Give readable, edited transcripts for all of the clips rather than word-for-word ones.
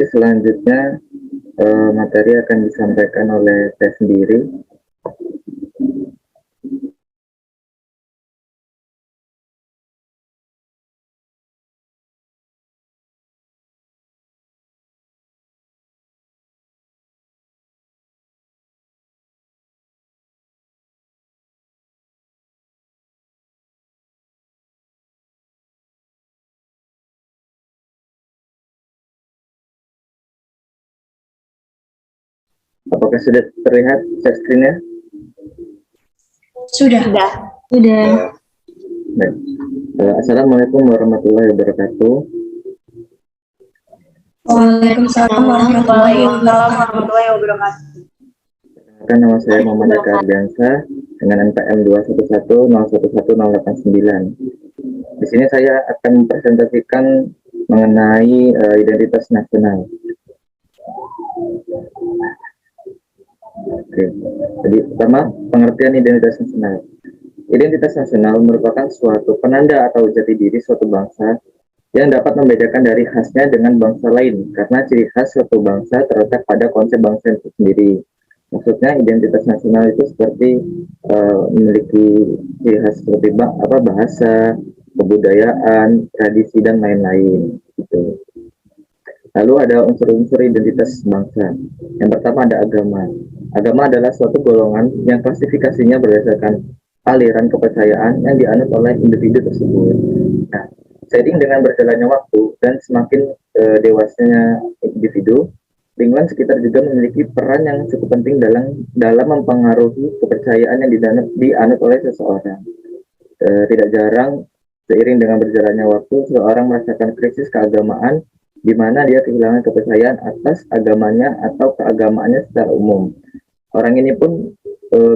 Selanjutnya materi akan disampaikan oleh saya sendiri. Apakah sudah terlihat share screen-nya? Sudah. Baik. Assalamualaikum warahmatullahi wabarakatuh. Waalaikumsalam warahmatullahi wabarakatuh. Nama saya Muhammad Eka Ardiansyah dengan NPM 211011089. Di sini saya akan mempresentasikan mengenai identitas nasional. Oke. Jadi pertama, pengertian identitas nasional. Identitas nasional merupakan suatu penanda atau jati diri suatu bangsa yang dapat membedakan dari khasnya dengan bangsa lain, karena ciri khas suatu bangsa terletak pada konsep bangsa itu sendiri. Maksudnya identitas nasional itu seperti memiliki ciri khas seperti bahasa, kebudayaan, tradisi, dan lain-lain. Gitu. Lalu ada unsur-unsur identitas bangsa. Yang pertama ada agama. Agama adalah suatu golongan yang klasifikasinya berdasarkan aliran kepercayaan yang dianut oleh individu tersebut. Nah, seiring dengan berjalannya waktu dan semakin dewasanya individu, lingkungan sekitar juga memiliki peran yang cukup penting dalam mempengaruhi kepercayaan yang dianut oleh seseorang. Tidak jarang, seiring dengan berjalannya waktu, seseorang merasakan krisis keagamaan di mana dia kehilangan kepercayaan atas agamanya atau keagamaannya secara umum. Orang ini pun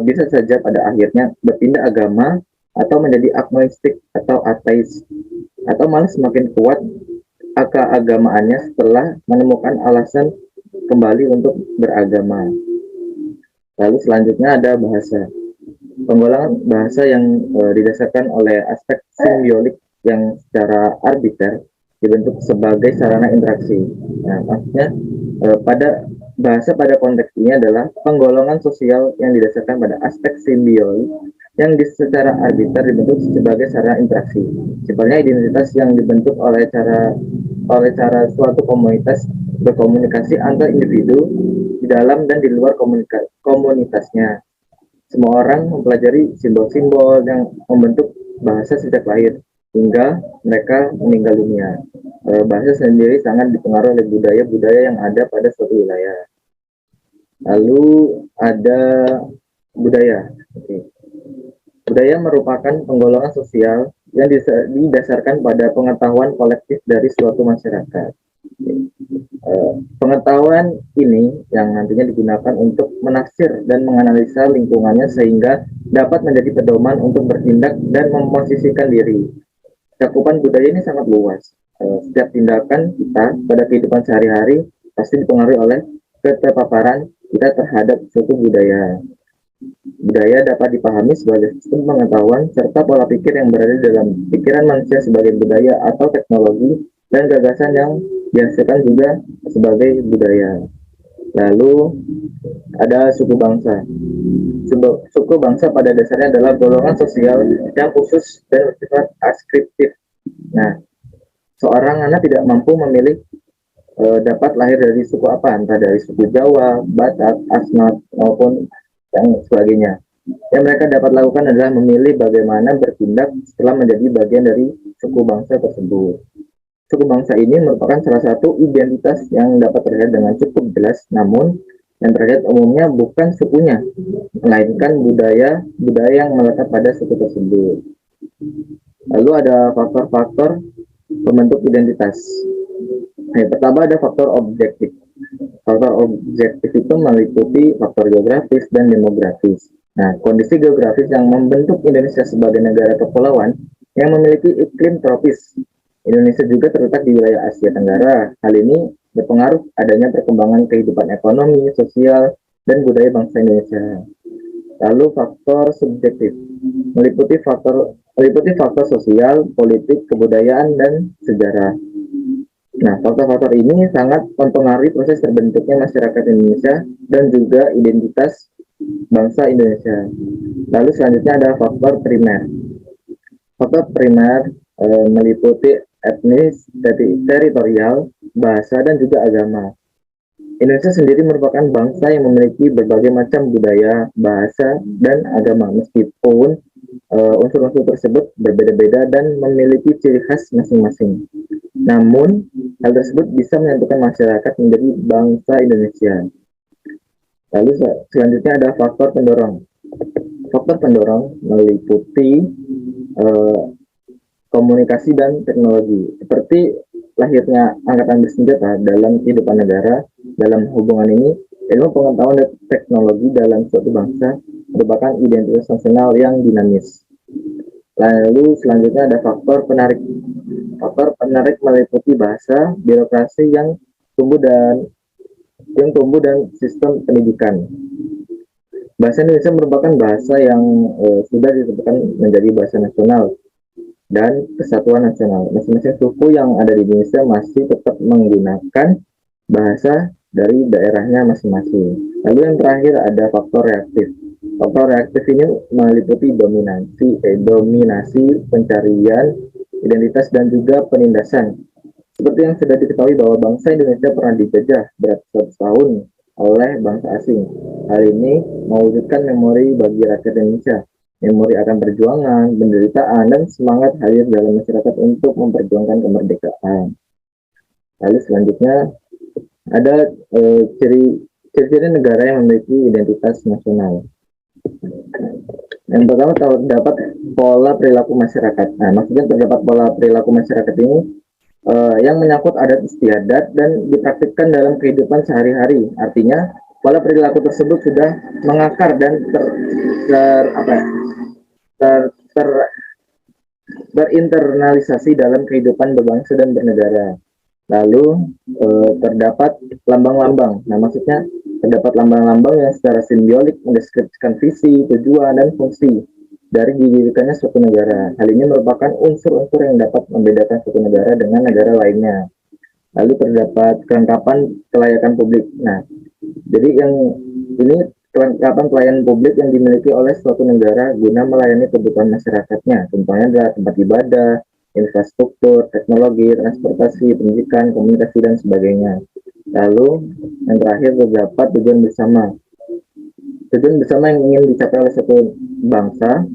bisa saja pada akhirnya berpindah agama atau menjadi agnostik atau ateis, atau malah semakin kuat keagamaannya setelah menemukan alasan kembali untuk beragama. Lalu selanjutnya ada bahasa. Penggolongan bahasa yang didasarkan oleh aspek simbiolik yang secara arbiter dibentuk sebagai sarana interaksi. Nah, maksudnya pada bahasa pada konteks ini adalah penggolongan sosial yang didasarkan pada aspek simbiolik yang secara arbiter dibentuk sebagai sarana interaksi. Simpelnya identitas yang dibentuk oleh cara suatu komunitas berkomunikasi antar individu di dalam dan di luar komunitasnya. Semua orang mempelajari simbol-simbol yang membentuk bahasa sejak lahir hingga mereka meninggal dunia. Bahasa sendiri sangat dipengaruhi oleh budaya-budaya yang ada pada suatu wilayah. Lalu ada budaya. Budaya merupakan penggolongan sosial yang didasarkan pada pengetahuan kolektif dari suatu masyarakat. Pengetahuan ini yang nantinya digunakan untuk menafsir dan menganalisa lingkungannya sehingga dapat menjadi pedoman untuk bertindak dan memposisikan diri. Cakupan budaya ini sangat luas. Setiap tindakan kita pada kehidupan sehari-hari pasti dipengaruhi oleh keterpaparan kita terhadap suatu budaya. Budaya dapat dipahami sebagai sistem pengetahuan serta pola pikir yang berada dalam pikiran manusia sebagai budaya atau teknologi dan gagasan yang dihasilkan juga sebagai budaya. Lalu ada suku bangsa. Suku bangsa pada dasarnya adalah golongan sosial yang khusus dan bersifat askriptif. Nah, seorang anak tidak mampu memilih dapat lahir dari suku apa, entah dari suku Jawa, Batak, Asmat, maupun yang sebagainya. Yang mereka dapat lakukan adalah memilih bagaimana bertindak setelah menjadi bagian dari suku bangsa tersebut. Suku bangsa ini merupakan salah satu identitas yang dapat terlihat dengan cukup jelas, namun yang terlihat umumnya bukan sukunya, melainkan budaya yang melekat pada suku tersebut. Lalu ada faktor-faktor pembentuk identitas. Yang pertama ada faktor objektif. Faktor objektif itu meliputi faktor geografis dan demografis. Nah, kondisi geografis yang membentuk Indonesia sebagai negara kepulauan yang memiliki iklim tropis. Indonesia juga terletak di wilayah Asia Tenggara. Hal ini berpengaruh adanya perkembangan kehidupan ekonomi, sosial, dan budaya bangsa Indonesia. Lalu faktor subjektif meliputi faktor sosial, politik, kebudayaan, dan sejarah. Nah, faktor-faktor ini sangat mempengaruhi proses terbentuknya masyarakat Indonesia dan juga identitas bangsa Indonesia. Lalu selanjutnya ada faktor primer. Faktor primer meliputi etnis, teritorial, bahasa, dan juga agama. Indonesia sendiri merupakan bangsa yang memiliki berbagai macam budaya, bahasa, dan agama, meskipun unsur-unsur tersebut berbeda-beda dan memiliki ciri khas masing-masing. Namun, hal tersebut bisa menyatukan masyarakat menjadi bangsa Indonesia. Lalu selanjutnya ada faktor pendorong. Faktor pendorong meliputi eh, komunikasi dan teknologi. Seperti lahirnya angkatan bersenjata dalam kehidupan negara, dalam hubungan ini, ilmu pengetahuan dan teknologi dalam suatu bangsa merupakan identitas nasional yang dinamis. Lalu selanjutnya ada faktor penarik. Faktor penarik meliputi bahasa, birokrasi yang tumbuh dan sistem pendidikan. Bahasa Indonesia merupakan bahasa yang sudah ditetapkan menjadi bahasa nasional dan kesatuan nasional. Masing-masing suku yang ada di Indonesia masih tetap menggunakan bahasa dari daerahnya masing-masing. Lalu yang terakhir ada faktor reaktif. Faktor reaktif ini meliputi dominasi, pencarian, identitas, dan juga penindasan. Seperti yang sudah diketahui bahwa bangsa Indonesia pernah dijajah beratus tahun oleh bangsa asing. Hal ini mewujudkan memori bagi rakyat Indonesia, memori akan perjuangan, penderitaan, dan semangat hadir dalam masyarakat untuk memperjuangkan kemerdekaan. Lalu selanjutnya ada ciri-ciri negara yang memiliki identitas nasional. Yang pertama terdapat pola perilaku masyarakat. Nah, maksudnya terdapat pola perilaku masyarakat ini yang menyangkut adat istiadat dan dipraktikkan dalam kehidupan sehari-hari. Artinya pola perilaku tersebut sudah mengakar dan berinternalisasi dalam kehidupan berbangsa dan bernegara. Lalu terdapat lambang-lambang. Nah, maksudnya terdapat lambang-lambang yang secara simbiolik mendeskripsikan visi, tujuan, dan fungsi dari didirikannya suatu negara. Hal ini merupakan unsur-unsur yang dapat membedakan suatu negara dengan negara lainnya. Lalu terdapat kelengkapan kelayakan publik. Nah, jadi yang ini kelengkapan pelayanan publik yang dimiliki oleh suatu negara guna melayani kebutuhan masyarakatnya. Contohnya adalah tempat ibadah, infrastruktur, teknologi, transportasi, pendidikan, komunikasi, dan sebagainya. Lalu yang terakhir terdapat tujuan bersama. Tujuan bersama yang ingin dicapai oleh satu bangsa.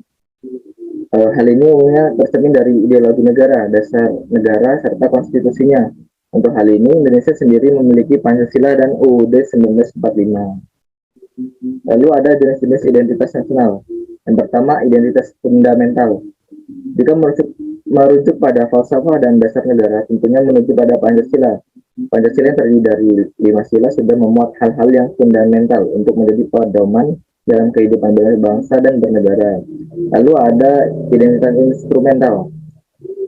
Hal ini umumnya tercermin dari ideologi negara, dasar negara, serta konstitusinya. Untuk hal ini, Indonesia sendiri memiliki Pancasila dan UUD 1945. Lalu ada jenis-jenis identitas nasional. Yang pertama, identitas fundamental. Jika merujuk pada falsafah dan dasar negara, tentunya menuju pada Pancasila. Pancasila yang terdiri dari 5 sila sudah memuat hal-hal yang fundamental untuk menjadi pedoman dalam kehidupan bangsa dan bernegara. Lalu ada identitas instrumental.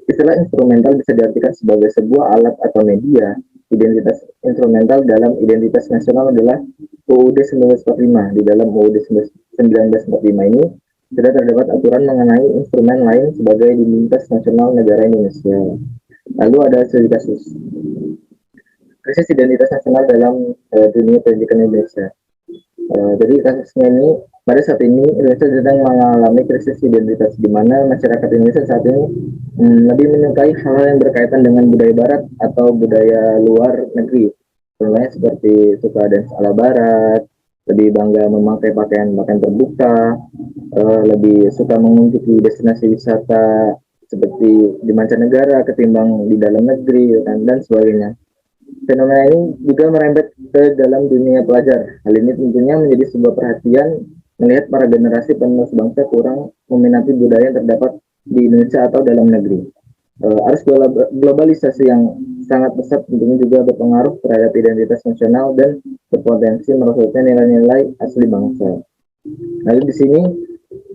Istilah instrumental bisa diartikan sebagai sebuah alat atau media. Identitas instrumental dalam identitas nasional adalah UUD 1945. Di dalam UUD 1945 ini sudah terdapat aturan mengenai instrumen lain sebagai identitas nasional negara Indonesia. Lalu ada studi kasus. Krisis identitas nasional dalam dunia pendidikan Indonesia. Jadi kasusnya ini pada saat ini Indonesia sedang mengalami krisis identitas di mana masyarakat Indonesia saat ini lebih menyukai hal-hal yang berkaitan dengan budaya barat atau budaya luar negeri. Contohnya seperti suka dance ala barat, lebih bangga memakai pakaian terbuka, lebih suka mengunjungi destinasi wisata seperti di mancanegara ketimbang di dalam negeri dan sebagainya. Fenomena ini juga merembet ke dalam dunia pelajar. Hal ini tentunya menjadi sebuah perhatian melihat para generasi penerus bangsa kurang meminati budaya yang terdapat di Indonesia atau dalam negeri. Arus globalisasi yang sangat pesat tentunya juga berpengaruh terhadap identitas nasional dan berpotensi merosotnya nilai-nilai asli bangsa. Lalu di sini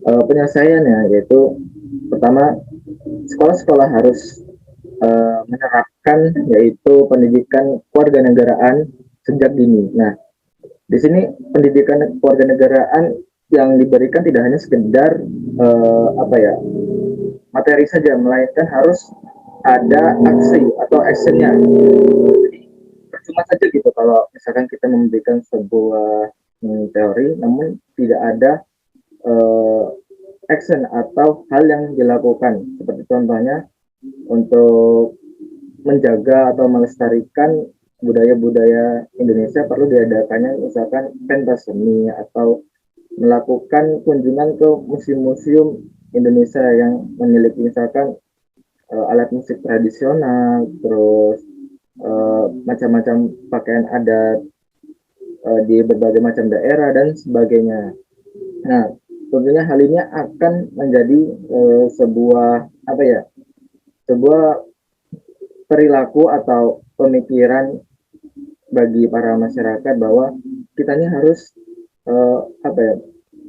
penyelesaiannya yaitu pertama, sekolah-sekolah harus menerapkan yaitu pendidikan kewarganegaraan sejak dini. Nah, di sini pendidikan kewarganegaraan yang diberikan tidak hanya sekedar materi saja, melainkan harus ada aksi atau actionnya. Jadi percuma saja gitu kalau misalkan kita memberikan sebuah teori, namun tidak ada uh, action atau hal yang dilakukan. Seperti contohnya untuk menjaga atau melestarikan budaya-budaya Indonesia perlu diadakannya misalkan pentas seni atau melakukan kunjungan ke museum-museum Indonesia yang memiliki misalkan alat musik tradisional, terus macam-macam pakaian adat di berbagai macam daerah dan sebagainya. Nah, tentunya hal ini akan menjadi sebuah apa ya, sebuah perilaku atau pemikiran bagi para masyarakat bahwa kita ini harus apa ya,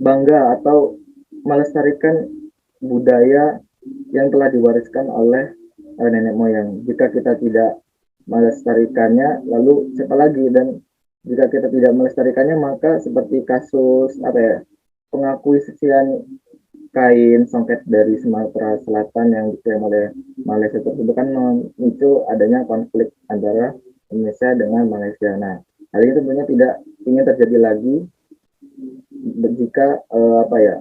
bangga atau melestarikan budaya yang telah diwariskan oleh nenek moyang. Jika kita tidak melestarikannya, lalu siapa lagi? Dan jika kita tidak melestarikannya, maka seperti kasus apa ya, pengakuisisian kain songket dari Sumatera Selatan yang diklaim oleh Malaysia tersebut kan memicu adanya konflik antara Indonesia dengan Malaysia. Nah, hal ini tentunya tidak ingin terjadi lagi jika apa ya,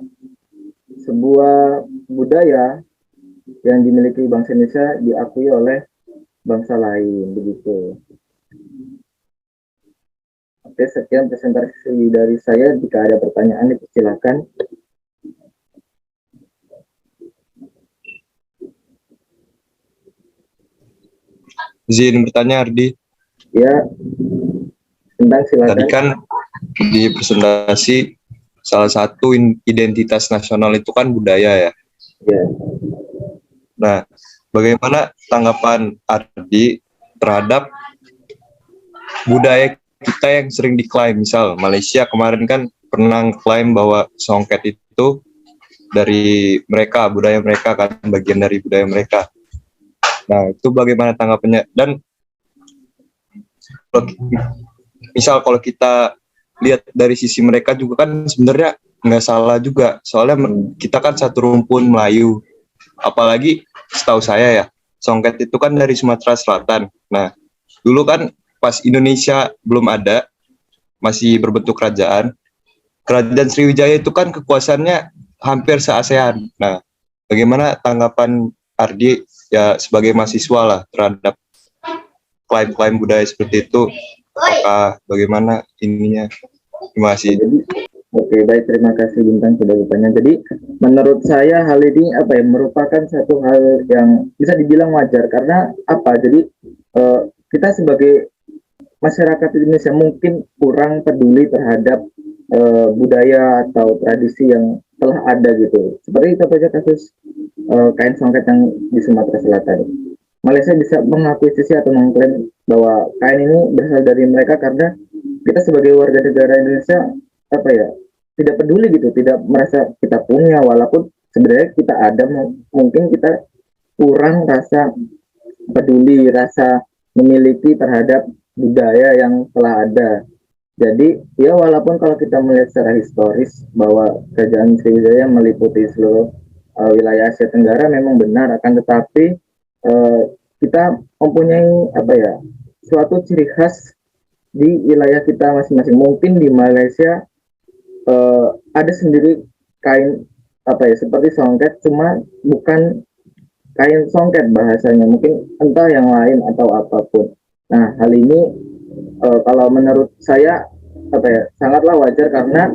sebuah budaya yang dimiliki bangsa Indonesia diakui oleh bangsa lain, begitu. Oke, sekian presentasi dari saya. Jika ada pertanyaan, silakan. Izin bertanya, Ardi. Ya, silakan. Tadi kan di presentasi salah satu identitas nasional itu kan budaya ya. Ya. Nah, bagaimana tanggapan Ardi terhadap budaya kita yang sering diklaim? Misal Malaysia kemarin kan pernah klaim bahwa songket itu dari mereka, budaya mereka kan, bagian dari budaya mereka. Nah, itu bagaimana tanggapannya? Dan misal kalau kita lihat dari sisi mereka juga kan sebenarnya nggak salah juga. Soalnya kita kan satu rumpun Melayu. Apalagi setahu saya ya, songket itu kan dari Sumatera Selatan. Nah, dulu kan pas Indonesia belum ada, masih berbentuk kerajaan. Kerajaan Sriwijaya itu kan kekuasaannya hampir se-ASEAN. Nah, bagaimana tanggapan Ardi ya sebagai mahasiswa lah terhadap klaim-klaim budaya seperti itu? Apakah bagaimana ininya? Terima kasih. Oke, baik, terima kasih Bintang sudah bertanya. Jadi menurut saya hal ini apa ya, merupakan satu hal yang bisa dibilang wajar karena apa? Jadi kita sebagai masyarakat Indonesia mungkin kurang peduli terhadap budaya atau tradisi yang telah ada gitu. Seperti contohnya kasus kain songket yang di Sumatera Selatan. Malaysia bisa mengakuisisi atau mengklaim bahwa kain ini berasal dari mereka karena kita sebagai warga negara Indonesia apa ya, tidak peduli gitu, tidak merasa kita punya, walaupun sebenarnya kita ada, mungkin kita kurang rasa peduli, rasa memiliki terhadap budaya yang telah ada. Jadi ya walaupun kalau kita melihat secara historis bahwa kerajaan Sriwijaya meliputi seluruh wilayah Asia Tenggara memang benar, akan tetapi kita mempunyai apa ya, suatu ciri khas di wilayah kita masing-masing. Mungkin di Malaysia ada sendiri kain apa ya, seperti songket, cuma bukan kain songket bahasanya, mungkin entah yang lain atau apapun. Nah, hal ini kalau menurut saya apa ya, sangatlah wajar karena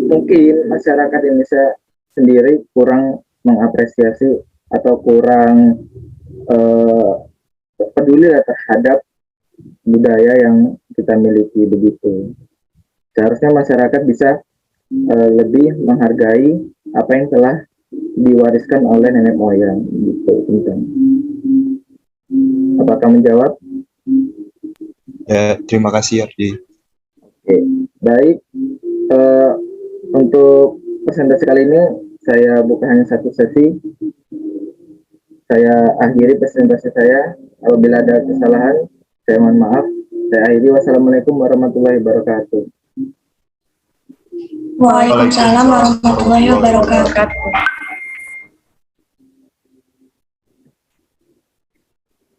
mungkin masyarakat Indonesia sendiri kurang mengapresiasi atau kurang peduli terhadap budaya yang kita miliki, begitu. Seharusnya masyarakat bisa lebih menghargai apa yang telah diwariskan oleh nenek moyang, gitu. Apakah menjawab? Ya, terima kasih Ardi. Oke, baik. Untuk presentasi kali ini saya buka hanya satu sesi. Saya akhiri presentasi saya. Apabila ada kesalahan, saya mohon maaf. Saya akhiri. Wassalamualaikum warahmatullahi wabarakatuh. Waalaikumsalam warahmatullahi wabarakatuh.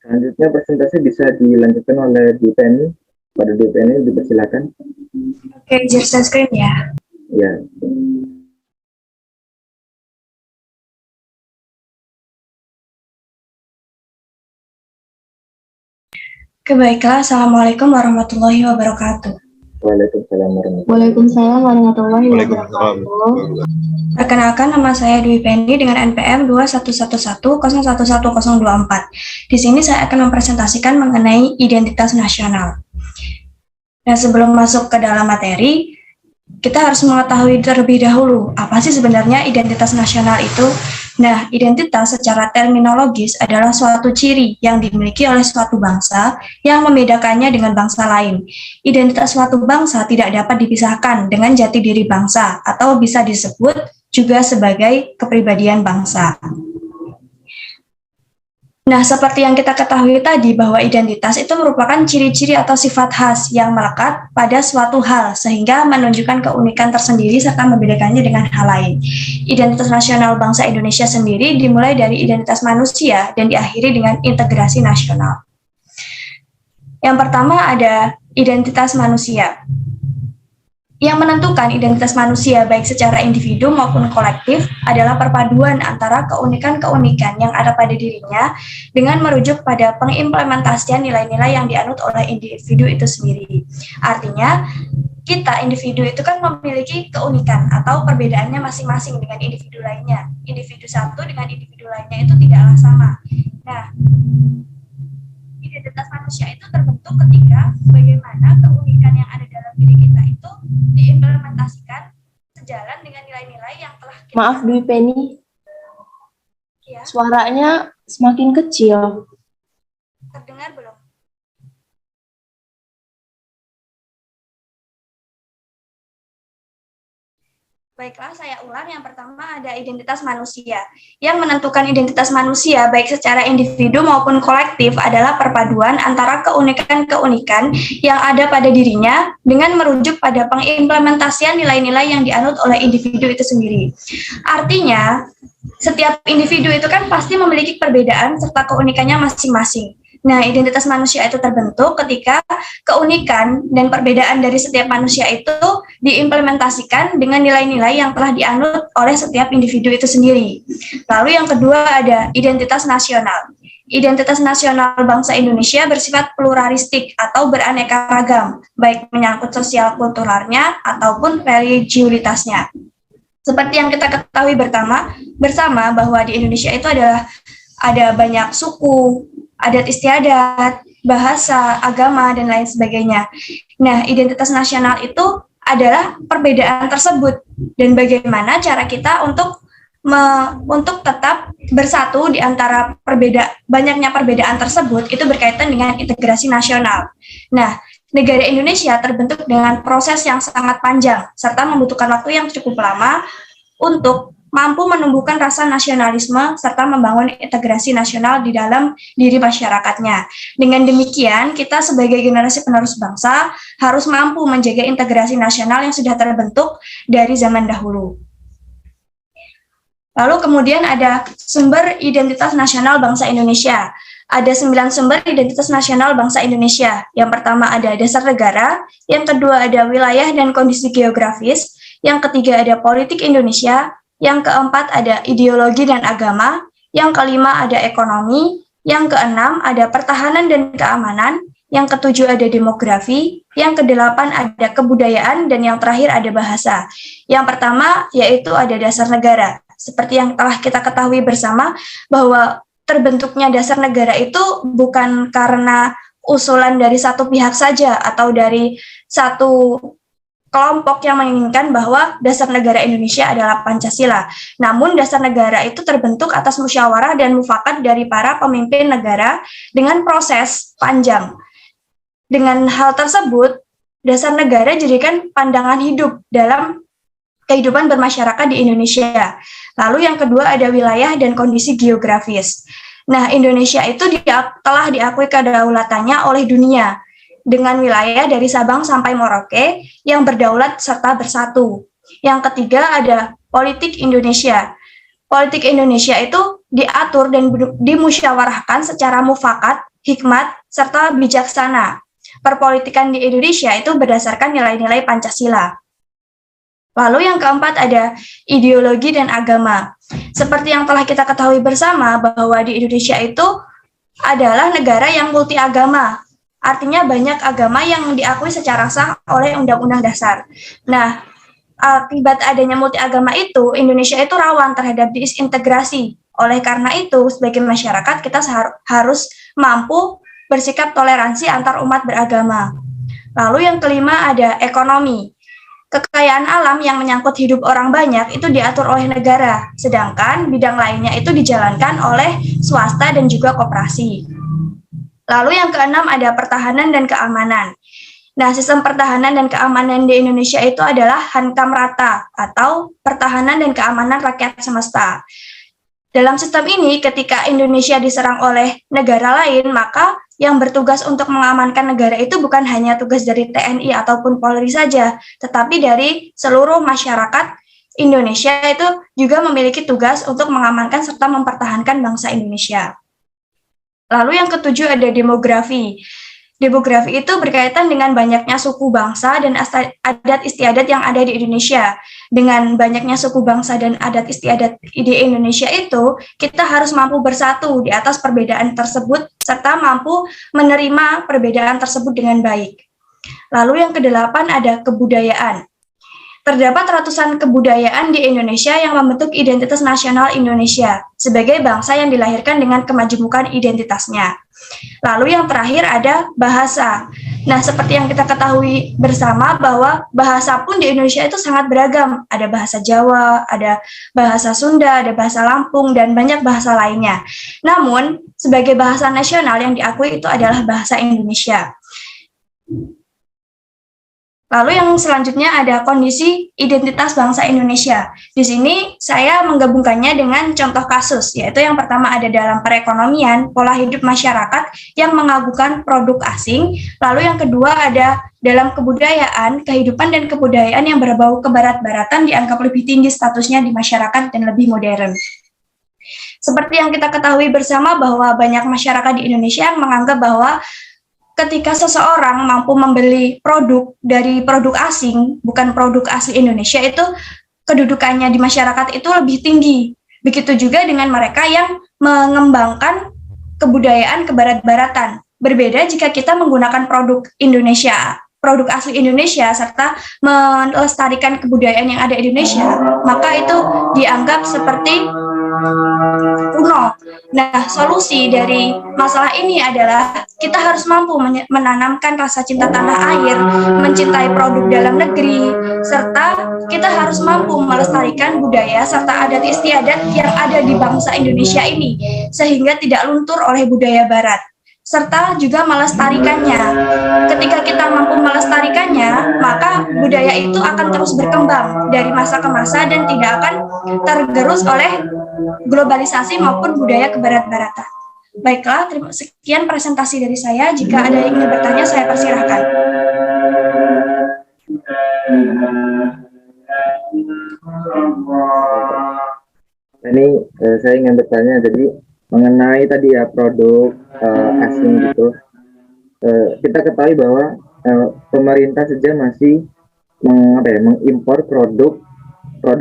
Selanjutnya presentasi bisa dilanjutkan oleh Bu Penny. Pada Bu Penny dipersilakan. Oke, share screen ya. Ya. Baiklah, Assalamualaikum warahmatullahi wabarakatuh. Waalaikumsalam warahmatullahi Waalaikumsalam warahmatullahi Waalaikumsalam. wabarakatuh. Perkenalkan, nama saya Dwi Penny dengan NPM 2111011024. Di sini saya akan mempresentasikan mengenai identitas nasional. Nah, sebelum masuk ke dalam materi, kita harus mengetahui terlebih dahulu apa sih sebenarnya identitas nasional itu. Nah, identitas secara terminologis adalah suatu ciri yang dimiliki oleh suatu bangsa yang membedakannya dengan bangsa lain. Identitas suatu bangsa tidak dapat dipisahkan dengan jati diri bangsa atau bisa disebut juga sebagai kepribadian bangsa. Nah, seperti yang kita ketahui tadi bahwa identitas itu merupakan ciri-ciri atau sifat khas yang melekat pada suatu hal sehingga menunjukkan keunikan tersendiri serta membedakannya dengan hal lain. Identitas nasional bangsa Indonesia sendiri dimulai dari identitas manusia dan diakhiri dengan integrasi nasional. Yang pertama ada identitas manusia. Yang menentukan identitas manusia baik secara individu maupun kolektif adalah perpaduan antara keunikan-keunikan yang ada pada dirinya dengan merujuk pada pengimplementasian nilai-nilai yang dianut oleh individu itu sendiri. Artinya, kita individu itu kan memiliki keunikan atau perbedaannya masing-masing dengan individu lainnya. Individu satu dengan individu lainnya itu tidaklah sama. Nah, identitas manusia itu terbentuk ketika bagaimana keunikan yang ada dalam diri kita itu diimplementasikan sejalan dengan nilai-nilai yang telah kita... Maaf Dwi Penny, Ya, suaranya semakin kecil. terdengar belum? Baiklah, saya ulang. Yang pertama ada identitas manusia. Yang menentukan identitas manusia baik secara individu maupun kolektif adalah perpaduan antara keunikan-keunikan yang ada pada dirinya dengan merujuk pada pengimplementasian nilai-nilai yang dianut oleh individu itu sendiri. Artinya, setiap individu itu kan pasti memiliki perbedaan serta keunikannya masing-masing. Nah, identitas manusia itu terbentuk ketika keunikan dan perbedaan dari setiap manusia itu diimplementasikan dengan nilai-nilai yang telah dianut oleh setiap individu itu sendiri. Lalu yang kedua ada identitas nasional. Identitas nasional bangsa Indonesia bersifat pluralistik atau beraneka ragam, baik menyangkut sosial kulturalnya ataupun religiulitasnya. Seperti yang kita ketahui bersama bahwa di Indonesia itu ada banyak suku, adat istiadat, bahasa, agama, dan lain sebagainya. Nah, identitas nasional itu adalah perbedaan tersebut dan bagaimana cara kita untuk tetap bersatu di antara banyaknya perbedaan tersebut itu berkaitan dengan integrasi nasional. Nah, negara Indonesia terbentuk dengan proses yang sangat panjang serta membutuhkan waktu yang cukup lama untuk mampu menumbuhkan rasa nasionalisme serta membangun integrasi nasional di dalam diri masyarakatnya. Dengan demikian, kita sebagai generasi penerus bangsa harus mampu menjaga integrasi nasional yang sudah terbentuk dari zaman dahulu. Lalu kemudian ada sumber identitas nasional bangsa Indonesia. Ada 9 sumber identitas nasional bangsa Indonesia. Yang pertama ada dasar negara, yang kedua ada wilayah dan kondisi geografis, yang ketiga ada politik Indonesia, yang keempat ada ideologi dan agama, yang kelima ada ekonomi, yang keenam ada pertahanan dan keamanan, yang ketujuh ada demografi, yang kedelapan ada kebudayaan, dan yang terakhir ada bahasa. Yang pertama yaitu ada dasar negara. Seperti yang telah kita ketahui bersama bahwa terbentuknya dasar negara itu bukan karena usulan dari satu pihak saja atau dari satu kelompok yang menginginkan bahwa dasar negara Indonesia adalah Pancasila. Namun dasar negara itu terbentuk atas musyawarah dan mufakat dari para pemimpin negara dengan proses panjang. Dengan hal tersebut, dasar negara jadikan pandangan hidup dalam kehidupan bermasyarakat di Indonesia. Lalu yang kedua ada wilayah dan kondisi geografis. Nah, Indonesia itu telah diakui kedaulatannya oleh dunia dengan wilayah dari Sabang sampai Merauke yang berdaulat serta bersatu. Yang ketiga ada politik Indonesia. Politik Indonesia itu diatur dan dimusyawarahkan secara mufakat hikmat, serta bijaksana. Perpolitikan di Indonesia itu berdasarkan nilai-nilai Pancasila. Lalu yang keempat ada ideologi dan agama. Seperti yang telah kita ketahui bersama bahwa di Indonesia itu adalah negara yang multi agama. Artinya banyak agama yang diakui secara sah oleh Undang-Undang Dasar. Nah, akibat adanya multi agama itu, Indonesia itu rawan terhadap disintegrasi. Oleh karena itu, sebagai masyarakat kita harus mampu bersikap toleransi antar umat beragama. Lalu yang kelima ada ekonomi. Kekayaan alam yang menyangkut hidup orang banyak itu diatur oleh negara, sedangkan bidang lainnya itu dijalankan oleh swasta dan juga koperasi. Lalu yang keenam ada pertahanan dan keamanan. Nah, sistem pertahanan dan keamanan di Indonesia itu adalah hankam rata atau pertahanan dan keamanan rakyat semesta. Dalam sistem ini, ketika Indonesia diserang oleh negara lain, maka yang bertugas untuk mengamankan negara itu bukan hanya tugas dari TNI ataupun Polri saja, tetapi dari seluruh masyarakat Indonesia itu juga memiliki tugas untuk mengamankan serta mempertahankan bangsa Indonesia. Lalu yang ketujuh ada demografi. Demografi itu berkaitan dengan banyaknya suku bangsa dan adat istiadat yang ada di Indonesia. Dengan banyaknya suku bangsa dan adat istiadat di Indonesia itu, kita harus mampu bersatu di atas perbedaan tersebut, serta mampu menerima perbedaan tersebut dengan baik. Lalu yang kedelapan ada kebudayaan. Terdapat ratusan kebudayaan di Indonesia yang membentuk identitas nasional Indonesia sebagai bangsa yang dilahirkan dengan kemajemukan identitasnya. Lalu yang terakhir ada bahasa. Nah, seperti yang kita ketahui bersama bahwa bahasa pun di Indonesia itu sangat beragam. Ada bahasa Jawa, ada bahasa Sunda, ada bahasa Lampung, dan banyak bahasa lainnya. Namun, sebagai bahasa nasional yang diakui itu adalah bahasa Indonesia. Lalu yang selanjutnya ada kondisi identitas bangsa Indonesia. Di sini saya menggabungkannya dengan contoh kasus, yaitu yang pertama ada dalam perekonomian, pola hidup masyarakat yang mengagungkan produk asing. Lalu yang kedua ada dalam kebudayaan, kehidupan dan kebudayaan yang berbau kebarat-baratan dianggap lebih tinggi statusnya di masyarakat dan lebih modern. Seperti yang kita ketahui bersama bahwa banyak masyarakat di Indonesia yang menganggap bahwa ketika seseorang mampu membeli produk dari produk asing, bukan produk asli Indonesia, itu kedudukannya di masyarakat itu lebih tinggi. Begitu juga dengan mereka yang mengembangkan kebudayaan kebarat-baratan. Berbeda jika kita menggunakan produk Indonesia, produk asli Indonesia, serta melestarikan kebudayaan yang ada di Indonesia, maka itu dianggap seperti kuno. Nah, solusi dari masalah ini adalah kita harus mampu menanamkan rasa cinta tanah air, mencintai produk dalam negeri, serta kita harus mampu melestarikan budaya serta adat istiadat yang ada di bangsa Indonesia ini, sehingga tidak luntur oleh budaya barat, serta juga melestarikannya. Ketika kita mampu melestarikannya, maka budaya itu akan terus berkembang dari masa ke masa dan tidak akan tergerus oleh globalisasi maupun budaya kebarat-baratan. Baiklah, sekian presentasi dari saya. Jika ada yang ingin bertanya, saya persilahkan. Ini saya ingin bertanya, jadi mengenai tadi ya produk asing gitu, kita ketahui bahwa pemerintah saja masih mengimpor produk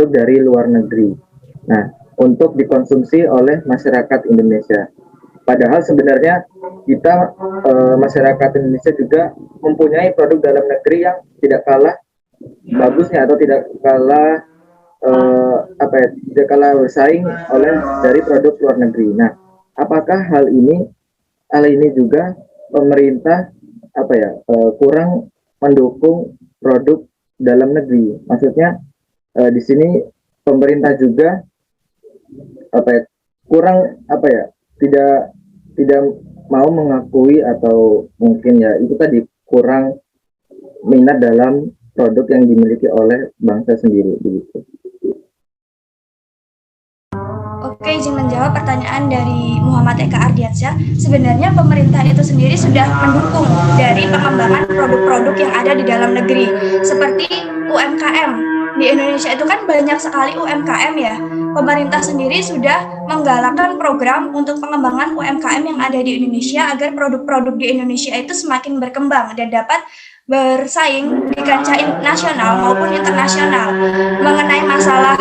dari luar negeri. Nah, untuk dikonsumsi oleh masyarakat Indonesia. Padahal sebenarnya kita masyarakat Indonesia juga mempunyai produk dalam negeri yang tidak kalah bagusnya atau tidak kalah tidak kalah bersaing dari produk luar negeri. Nah, apakah hal ini juga pemerintah kurang mendukung produk dalam negeri? Maksudnya di sini pemerintah juga tidak mau mengakui atau mungkin ya itu tadi kurang minat dalam produk yang dimiliki oleh bangsa sendiri begitu. Oke, izin menjawab pertanyaan dari Muhammad Eka Ardiansyah. Sebenarnya pemerintah itu sendiri sudah mendukung dari pengembangan produk-produk yang ada di dalam negeri, seperti UMKM. di Indonesia itu kan banyak sekali UMKM ya. Pemerintah sendiri sudah menggalakkan program untuk pengembangan UMKM yang ada di Indonesia agar produk-produk di Indonesia itu semakin berkembang dan dapat bersaing di kancah nasional maupun internasional. Mengenai masalah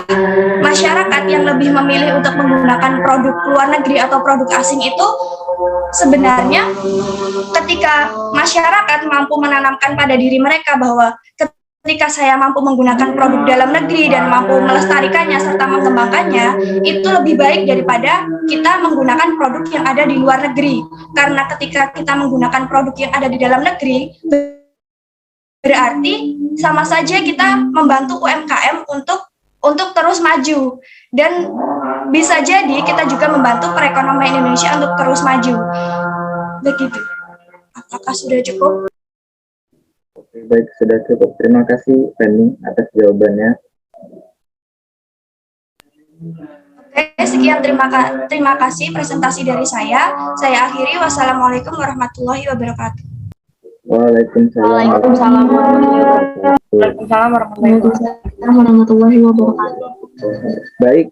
masyarakat yang lebih memilih untuk menggunakan produk luar negeri atau produk asing itu, sebenarnya ketika masyarakat mampu menanamkan pada diri mereka bahwa ketika saya mampu menggunakan produk dalam negeri dan mampu melestarikannya serta mengembangkannya, itu lebih baik daripada kita menggunakan produk yang ada di luar negeri. Karena ketika kita menggunakan produk yang ada di dalam negeri, berarti sama saja kita membantu UMKM untuk terus maju, dan bisa jadi kita juga membantu perekonomian Indonesia untuk terus maju. Begitu. Apakah sudah cukup? Oke, baik, sudah cukup. Terima kasih Penny atas jawabannya. Oke, sekian terima kasih presentasi dari saya. Saya akhiri. Wassalamualaikum warahmatullahi wabarakatuh. Waalaikumsalam. Waalaikumsalam warahmatullahi wabarakatuh. Baik,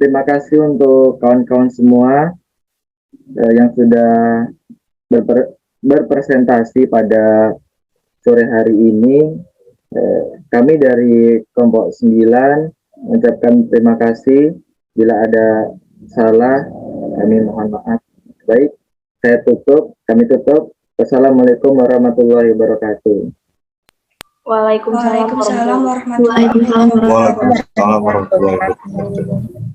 terima kasih untuk kawan-kawan semua yang sudah berpresentasi pada sore hari ini. Kami dari kelompok 9 mengucapkan terima kasih. Bila ada salah, kami mohon maaf. Baik, kami tutup. Wassalamualaikum warahmatullahi wabarakatuh. Waalaikumsalam warahmatullahi wabarakatuh. Waalaikumsalam warahmatullahi wabarakatuh.